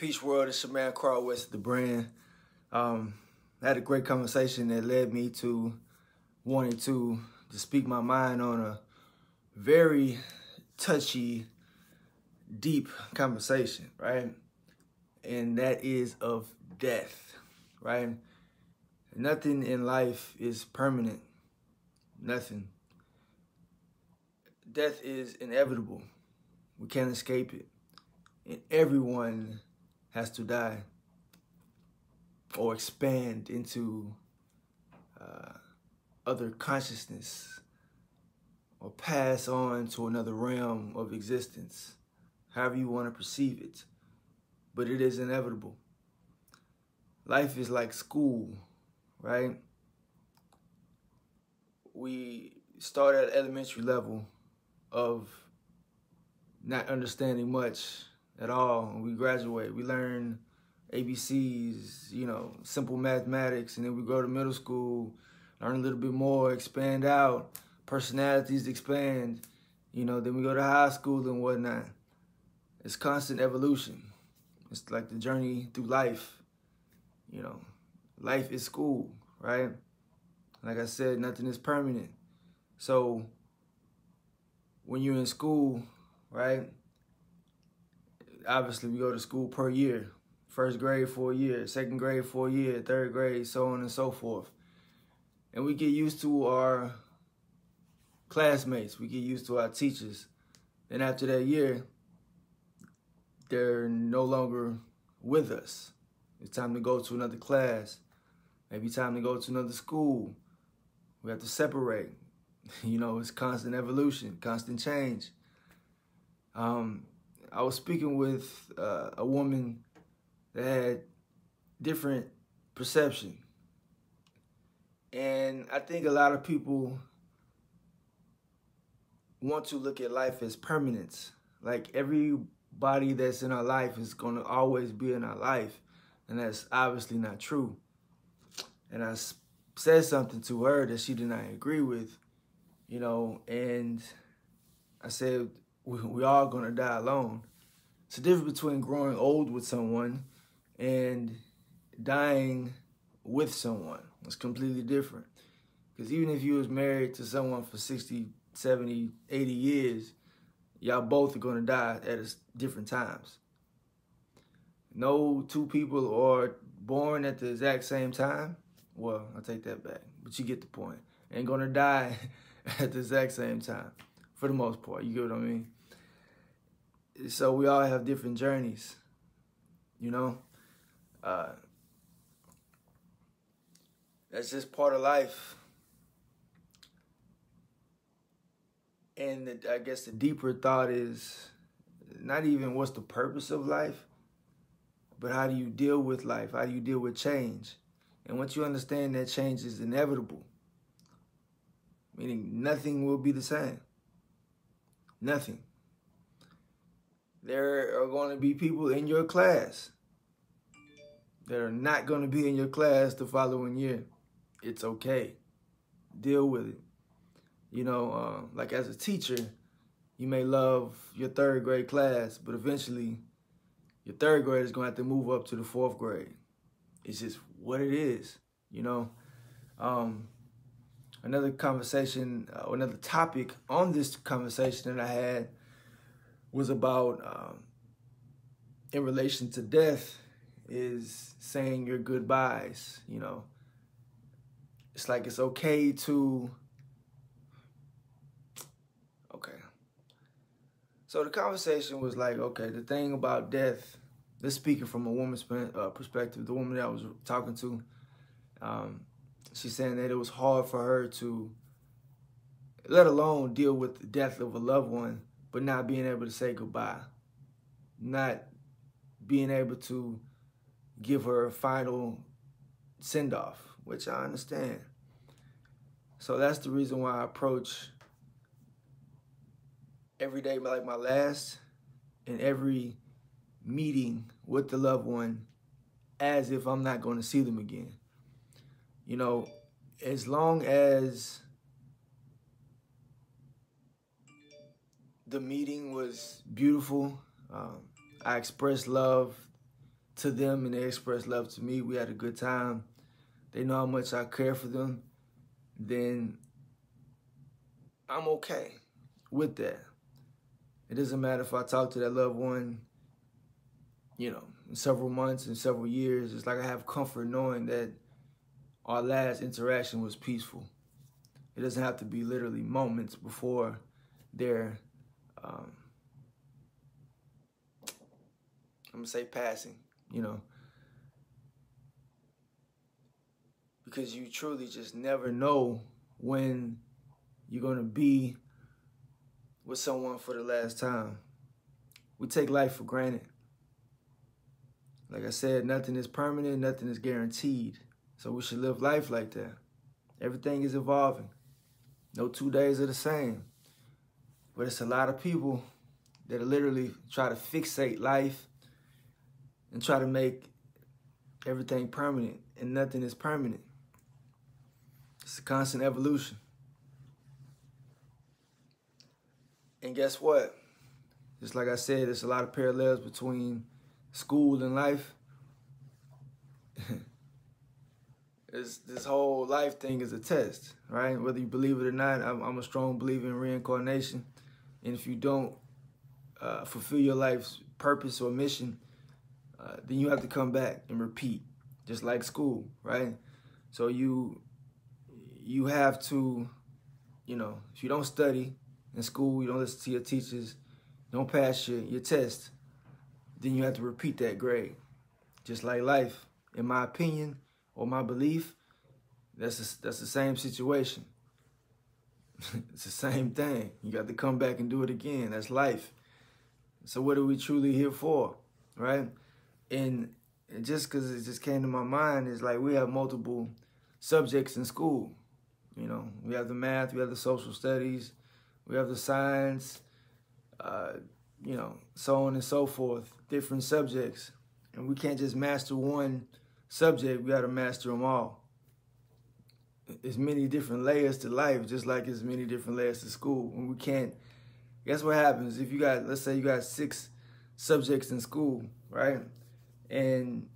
Peace World, it's your man Carl West, the brand. I had a great conversation that led me to wanting to speak my mind on a very touchy, deep conversation, right? And that is of death, right? Nothing in life is permanent. Nothing. Death is inevitable. We can't escape it. And everyone has to die or expand into other consciousness or pass on to another realm of existence, however you want to perceive it. But it is inevitable. Life is like school, right? We start at elementary level of not understanding much at all. We graduate, we learn ABCs, simple mathematics, and then we go to middle school, learn a little bit more, expand out, personalities expand, then we go to high school and whatnot. It's constant evolution. It's like the journey through life. Life is school, right? Like I said, nothing is permanent. So when you're in school, right, obviously we go to school per year. First grade for a year, second grade for a year, third grade, so on and so forth. And we get used to our classmates. We get used to our teachers. And after that year, they're no longer with us. It's time to go to another class. Maybe time to go to another school. We have to separate. It's constant evolution, constant change. I was speaking with a woman that had different perception. And I think a lot of people want to look at life as permanence. Like everybody that's in our life is going to always be in our life. And that's obviously not true. And I said something to her that she did not agree with, and I said, we all going to die alone. It's the difference between growing old with someone and dying with someone. It's completely different. Because even if you was married to someone for 60, 70, 80 years, y'all both are going to die at different times. No two people are born at the exact same time. Well, I'll take that back, but you get the point. Ain't going to die at the exact same time, for the most part. You get what I mean? So we all have different journeys, That's just part of life. And I guess the deeper thought is not even what's the purpose of life, but how do you deal with life? How do you deal with change? And once you understand that change is inevitable, meaning nothing will be the same. Nothing. There are going to be people in your class that are not going to be in your class the following year. It's okay. Deal with it. Like as a teacher, you may love your third grade class, but eventually your third grade is going to have to move up to the fourth grade. It's just what it is, Another conversation, another topic on this conversation that I had was about, in relation to death, is saying your goodbyes, It's like it's okay to... Okay. So the conversation was like, okay, the thing about death, this speaking from a woman's perspective, the woman that I was talking to, she's saying that it was hard for her to, let alone deal with the death of a loved one, but not being able to say goodbye, not being able to give her a final send-off, which I understand. So that's the reason why I approach every day like my last, and every meeting with the loved one as if I'm not going to see them again. As long as the meeting was beautiful, I expressed love, to them and they express love to me, we had a good time, they know how much I care for them, then I'm okay with that. It doesn't matter if I talk to that loved one, you know, in several months and several years. It's like I have comfort knowing that our last interaction was peaceful. It doesn't have to be literally moments before their, I'm gonna say passing, you know, because you truly just never know when you're gonna be with someone for the last time. We take life for granted. Like I said, nothing is permanent, nothing is guaranteed. So we should live life like that. Everything is evolving. No 2 days are the same. But it's a lot of people that literally try to fixate life and try to make everything permanent, and nothing is permanent. It's a constant evolution. And guess what? Just like I said, there's a lot of parallels between school and life. This whole life thing is a test, right? Whether you believe it or not, I'm a strong believer in reincarnation. And if you don't fulfill your life's purpose or mission, then you have to come back and repeat, just like school, right? So you have to, you know, if you don't study in school, you don't listen to your teachers, don't pass your test, then you have to repeat that grade. Just like life, in my opinion or my belief, that's the same situation. It's the same thing. You got to come back and do it again. That's life. So what are we truly here for, right? And just because it just came to my mind is like we have multiple subjects in school. You know, we have the math, we have the social studies, we have the science, you know, so on and so forth, different subjects. And we can't just master one subject, we got to master them all. There's many different layers to life, just like there's many different layers to school. And we can't, guess what happens if you got, let's say you got 6 subjects in school, right? And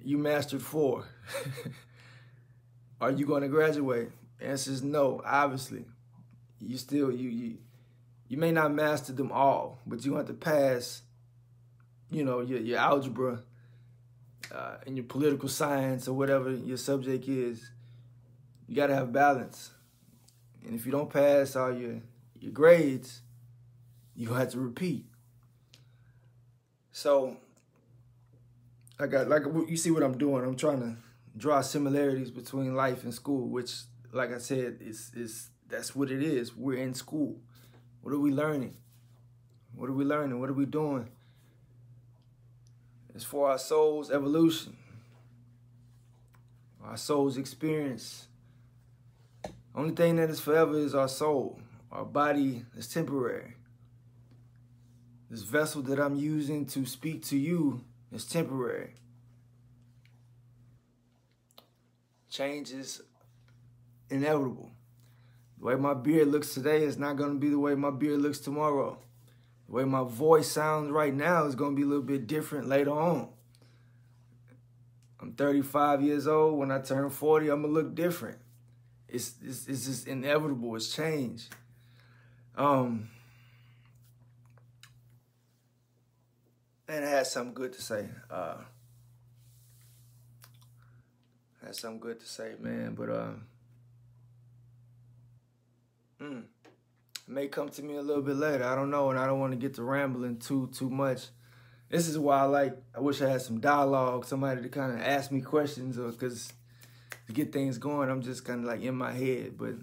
you mastered 4. Are you going to graduate? The answer is no, obviously. You still, you may not master them all, but you have to pass, you know, your algebra and your political science or whatever your subject is. You got to have balance. And if you don't pass all your grades, you have to repeat. So, I got, like, you see what I'm doing. I'm trying to draw similarities between life and school, which, like I said, is that's what it is. We're in school. What are we learning? What are we learning? What are we doing? It's for our soul's evolution, our soul's experience. Only thing that is forever is our soul. Our body is temporary. This vessel that I'm using to speak to you is temporary. Change is inevitable. The way my beard looks today is not going to be the way my beard looks tomorrow. The way my voice sounds right now is going to be a little bit different later on. I'm 35 years old. When I turn 40, I'm going to look different. It's just inevitable. It's change. And I had something good to say. Man. But it may come to me a little bit later. I don't know, and I don't want to get to rambling too much. This is why I wish I had some dialogue, somebody to kind of ask me questions, or because to get things going, I'm just kind of like in my head. But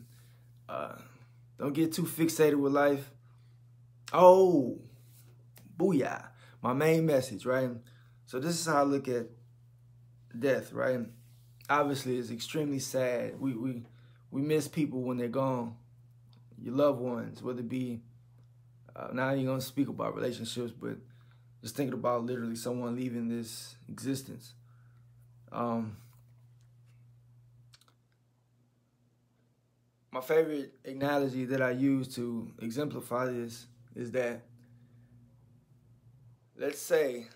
don't get too fixated with life. Oh, booyah. My main message, right? So this is how I look at death, right? Obviously, it's extremely sad. We miss people when they're gone. Your loved ones, whether it be, now you're going to speak about relationships, but just thinking about literally someone leaving this existence. My favorite analogy that I use to exemplify this is that, let's say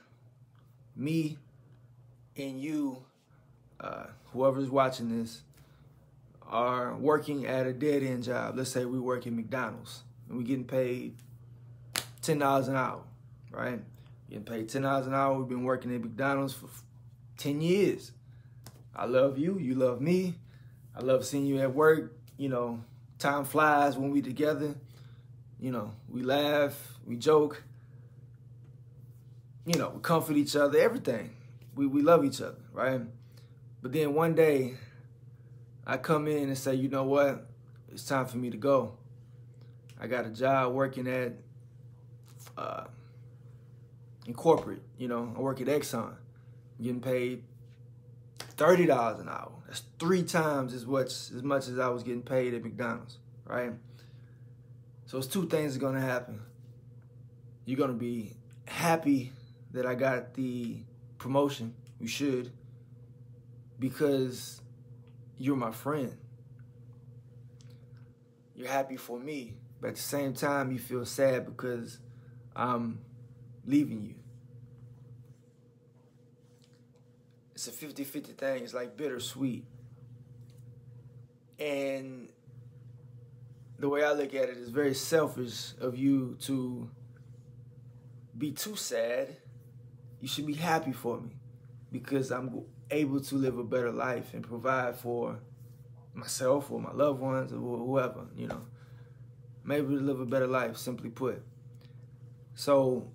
me and you, whoever's watching this, are working at a dead-end job. Let's say we work at McDonald's and we're getting paid $10 an hour, right? Getting paid $10 an hour. We've been working at McDonald's for 10 years. I love you. You love me. I love seeing you at work. You know, time flies when we together. You know, we laugh, we joke. You know, we comfort each other, everything. We love each other, right? But then one day, I come in and say, you know what? It's time for me to go. I got a job working at, in corporate, you know. I work at Exxon. I'm getting paid $30 an hour. That's 3 times as much as I was getting paid at McDonald's, right? So it's 2 things are gonna happen. You're gonna be happy that I got the promotion. You should, because you're my friend. You're happy for me, but at the same time, you feel sad because I'm leaving you. It's a 50-50 thing. It's like bittersweet. And the way I look at it is very selfish of you to be too sad. You should be happy for me because I'm able to live a better life and provide for myself or my loved ones or whoever, you know. I'm able to live a better life, simply put. So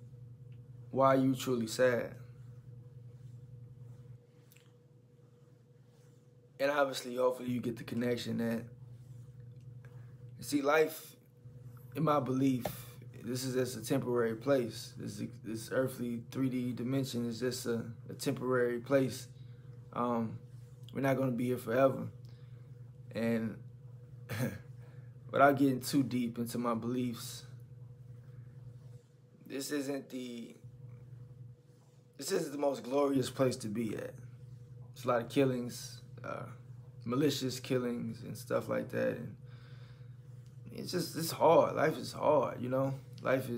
why are you truly sad? And obviously, hopefully you get the connection that, see, life, in my belief, this is just a temporary place. This earthly 3D dimension is just a temporary place. We're not going to be here forever. And without getting too deep into my beliefs, this isn't the most glorious place to be at. There's a lot of killings, malicious killings and stuff like that. And it's hard. Life is hard, you know. Life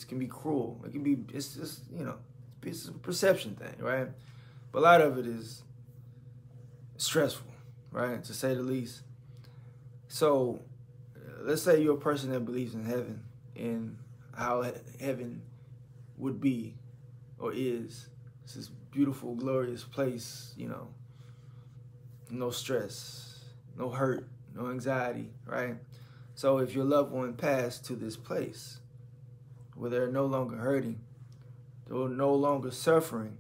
can be cruel. It's just, you know, it's a perception thing, right? But a lot of it is stressful, right, to say the least. So let's say you're a person that believes in heaven and how heaven would be or is. It's this beautiful, glorious place, you know. No stress, no hurt, no anxiety, right? So if your loved one passed to this place where they're no longer hurting, they're no longer suffering,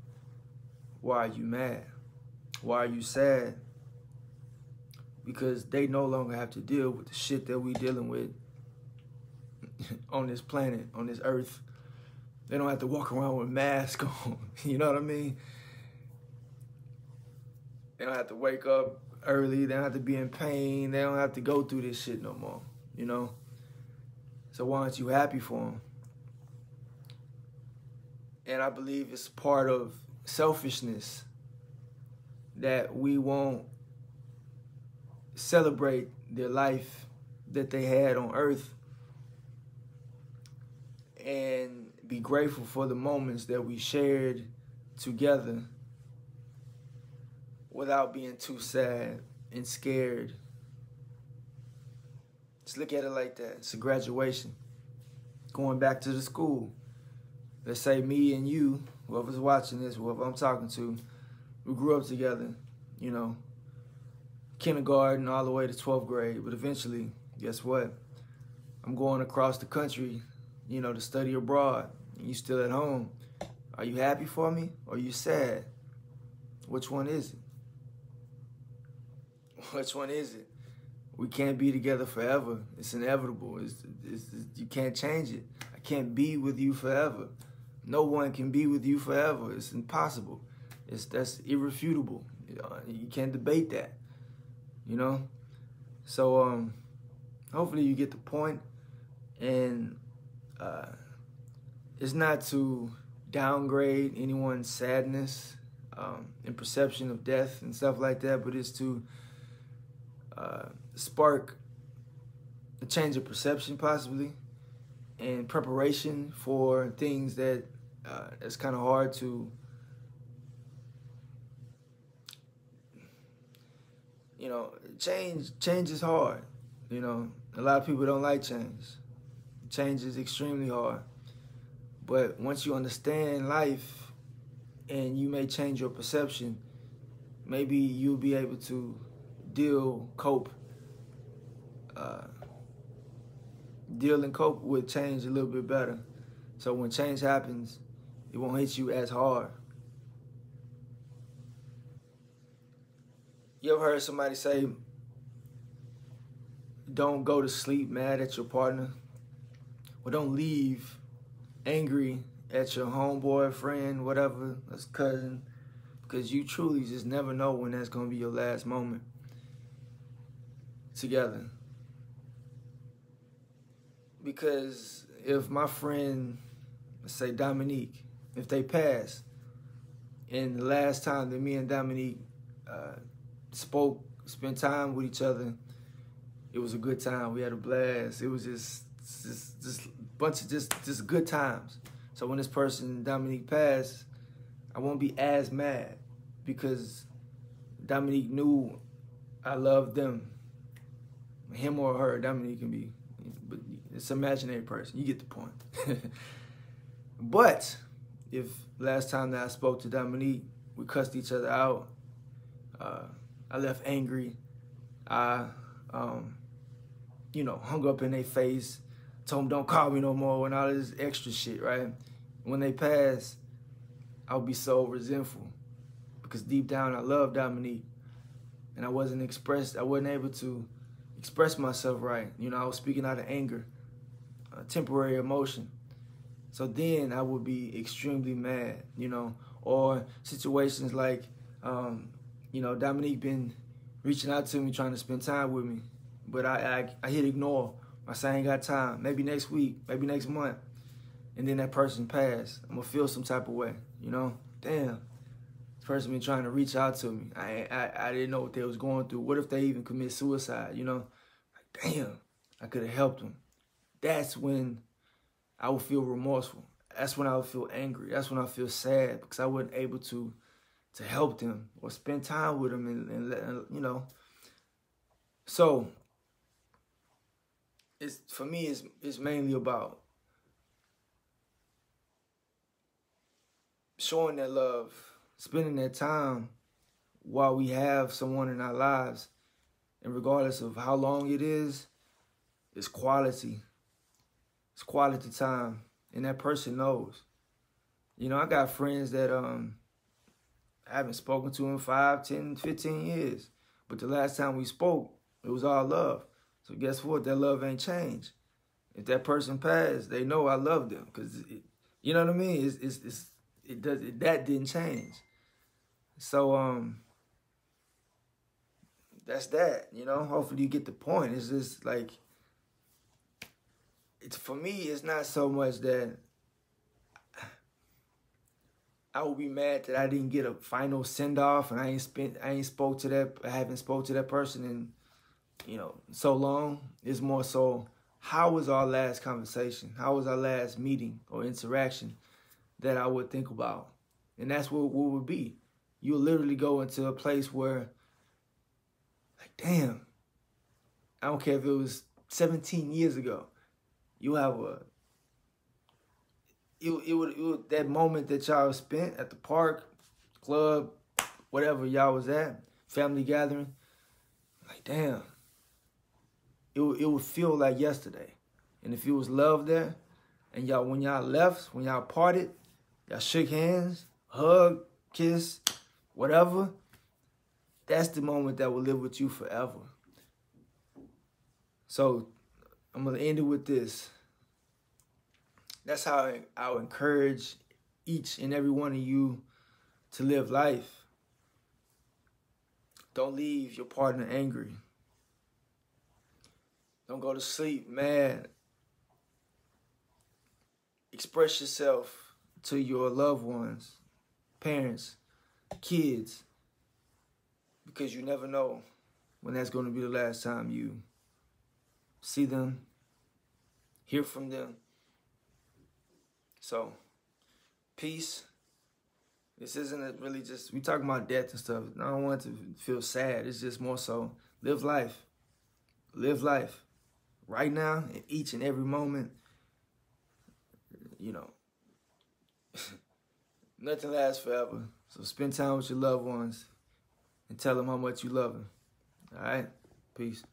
why are you mad? Why are you sad? Because they no longer have to deal with the shit that we dealing with on this planet, on this earth. They don't have to walk around with masks on, you know what I mean? They don't have to wake up early. They don't have to be in pain. They don't have to go through this shit no more, you know? So why aren't you happy for them? And I believe it's part of selfishness that we won't celebrate their life that they had on earth and be grateful for the moments that we shared together without being too sad and scared. Just look at it like that. It's a graduation. Going back to the school. Let's say me and you, whoever's watching this, whoever I'm talking to, we grew up together, you know, kindergarten all the way to 12th grade. But eventually, guess what? I'm going across the country, you know, to study abroad. And you still at home. Are you happy for me or are you sad? Which one is it? Which one is it? We can't be together forever. It's inevitable. You can't change it. I can't be with you forever. No one can be with you forever. It's impossible. That's irrefutable. You can't debate that. You know? So hopefully you get the point. And it's not to downgrade anyone's sadness and perception of death and stuff like that, but it's to spark a change of perception possibly and preparation for things that it's kind of hard to you know, change is hard. You know, a lot of people don't like change. Change is extremely hard. But once you understand life and you may change your perception, maybe you'll be able to cope, uh, deal and cope with change a little bit better. So when change happens, it won't hit you as hard. You ever heard somebody say, don't go to sleep mad at your partner? Or don't leave angry at your homeboy, friend, whatever, that's cousin, because you truly just never know when that's going to be your last moment together. Because if my friend, let's say Dominique, if they pass, and the last time that me and Dominique spent time with each other, it was a good time. We had a blast. It was just bunch of just good times. So when this person, Dominique, passed, I won't be as mad because Dominique knew I loved them. Him or her, Dominique can be, but it's an imaginary person. You get the point. But if last time that I spoke to Dominique, we cussed each other out, I left angry, I, hung up in their face, told them don't call me no more and all this extra shit, right? When they pass, I'll be so resentful because deep down I love Dominique and I wasn't able to express myself right. You know, I was speaking out of anger, temporary emotion. So then I would be extremely mad, or situations like, Dominique been reaching out to me, trying to spend time with me, but I hit ignore. I say I ain't got time. Maybe next week, maybe next month. And then that person passed. I'm gonna feel some type of way, Damn, this person been trying to reach out to me. I didn't know what they was going through. What if they even commit suicide, Like, damn, I could have helped them. That's when I would feel remorseful. That's when I would feel angry. That's when I feel sad because I wasn't able to help them or spend time with them and So for me, it's mainly about showing that love, spending that time while we have someone in our lives, and regardless of how long it is, it's quality. It's quality time, and that person knows. I got friends that I haven't spoken to in 5, 10, 15 years, but the last time we spoke, it was all love. So guess what? That love ain't changed. If that person passed, they know I love them because, you know what I mean? That didn't change. So that's that. Hopefully you get the point. It's just like, for me, it's not so much that I would be mad that I didn't get a final send off and I haven't spoke to that person in so long. It's more so, how was our last conversation? How was our last meeting or interaction that I would think about? And that's what would be. You'll literally go into a place where, like, damn, I don't care if it was 17 years ago. You have that moment that y'all spent at the park, club, whatever y'all was at, family gathering, like, damn, it would feel like yesterday. And if it was love there, and when y'all left, when y'all parted, y'all shook hands, hug, kiss, whatever, that's the moment that will live with you forever. So I'm going to end it with this. That's how I would encourage each and every one of you to live life. Don't leave your partner angry. Don't go to sleep mad. Express yourself to your loved ones, parents, kids, because you never know when that's going to be the last time you see them, hear from them. So, peace. This isn't really just, we talking about death and stuff. I don't want it to feel sad. It's just more so live life. Live life. Right now, in each and every moment, you know, nothing lasts forever. So spend time with your loved ones and tell them how much you love them. All right? Peace.